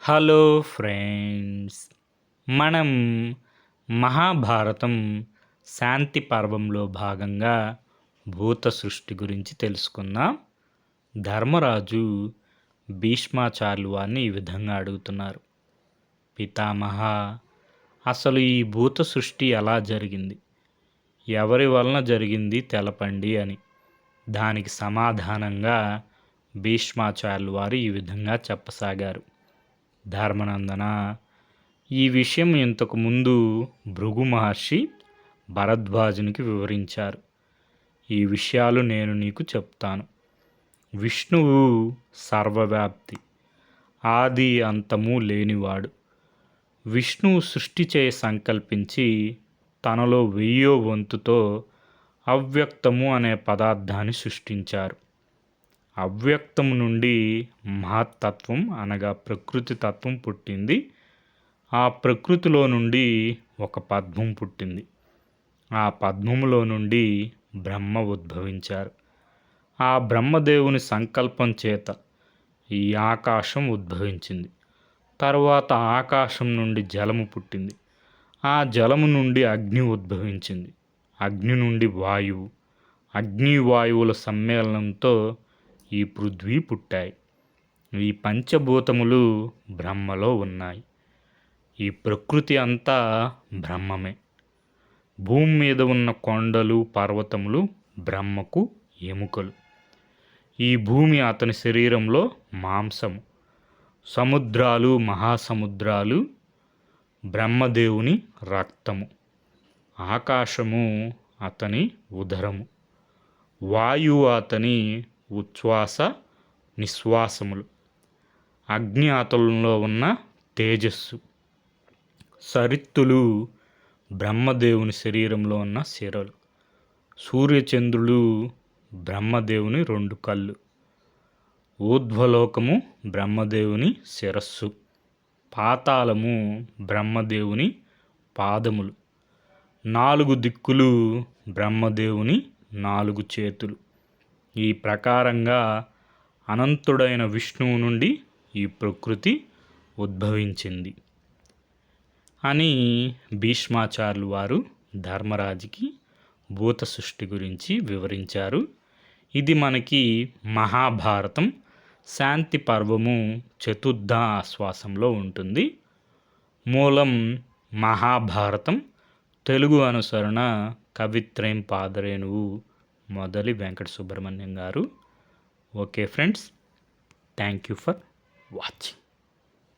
Hello friends, మనం మహాభారతం శాంతి పర్వంలో భాగంగా భూత సృష్టి గురించి తెలుసుకుందాం. ధర్మరాజు భీష్మాచార్యులు వారిని ఈ విధంగా అడుగుతున్నారు. పితామహ, అసలు ఈ భూత సృష్టి ఎలా జరిగింది, ఎవరి వలన జరిగింది తెలపండి అని. దానికి సమాధానంగా భీష్మాచార్యులు వారు ఈ విధంగా చెప్పసాగారు. ధర్మనందన, ఈ విషయం ఇంతకు ముందు భృగు మహర్షి భరద్వాజునికి వివరించారు. ఈ విషయాలు నేను నీకు చెప్తాను. విష్ణువు సర్వవ్యాప్తి, ఆది అంతము లేనివాడు. విష్ణువు సృష్టి చేయ సంకల్పించి తనలో 1000వ వంతుతో అవ్యక్తము అనే పదార్థాన్ని సృష్టించారు. అవ్యక్తము నుండి మహత్తత్వం అనగా ప్రకృతి తత్వం పుట్టింది. ఆ ప్రకృతిలో నుండి ఒక పద్మం పుట్టింది. ఆ పద్మములో నుండి బ్రహ్మ ఉద్భవించారు. ఆ బ్రహ్మదేవుని సంకల్పం చేత ఈ ఆకాశం ఉద్భవించింది. తరువాత ఆకాశం నుండి జలము పుట్టింది. ఆ జలము నుండి అగ్ని ఉద్భవించింది. అగ్ని నుండి వాయువు, అగ్ని వాయువుల సమ్మేళనంతో ఈ పృథ్వీ పుట్టాయి. ఈ పంచభూతములు బ్రహ్మలో ఉన్నాయి. ఈ ప్రకృతి అంతా బ్రహ్మమే. భూమి మీద ఉన్న కొండలు, పర్వతములు బ్రహ్మకు ఎముకలు. ఈ భూమి అతని శరీరంలో మాంసము. సముద్రాలు, మహాసముద్రాలు బ్రహ్మదేవుని రక్తము. ఆకాశము అతని ఉదరము. వాయువు అతని ఉచ్ఛ్వాస నిశ్వాసములు. అగ్ని అతనిలో ఉన్న తేజస్సు. సరిత్తులు బ్రహ్మదేవుని శరీరంలో ఉన్న శిరలు. సూర్యచంద్రులు బ్రహ్మదేవుని 2 కళ్ళు. ఊర్ధ్వలోకము బ్రహ్మదేవుని శిరస్సు. పాతాళము బ్రహ్మదేవుని పాదములు. 4 దిక్కులు బ్రహ్మదేవుని 4 చేతులు. ఈ ప్రకారంగా అనంతుడైన విష్ణువు నుండి ఈ ప్రకృతి ఉద్భవించింది అని భీష్మాచార్యులు వారు ధర్మరాజుకి భూత సృష్టి గురించి వివరించారు. ఇది మనకి మహాభారతం శాంతి పర్వము చతుర్థ ఆశ్వాసంలో ఉంటుంది. మూలం మహాభారతం, తెలుగు అనుసరణ కవిత్రయం పాదరేణువు మొదలి వెంకట సుబ్రహ్మణ్యం గారు. Okay friends, thank you for watching.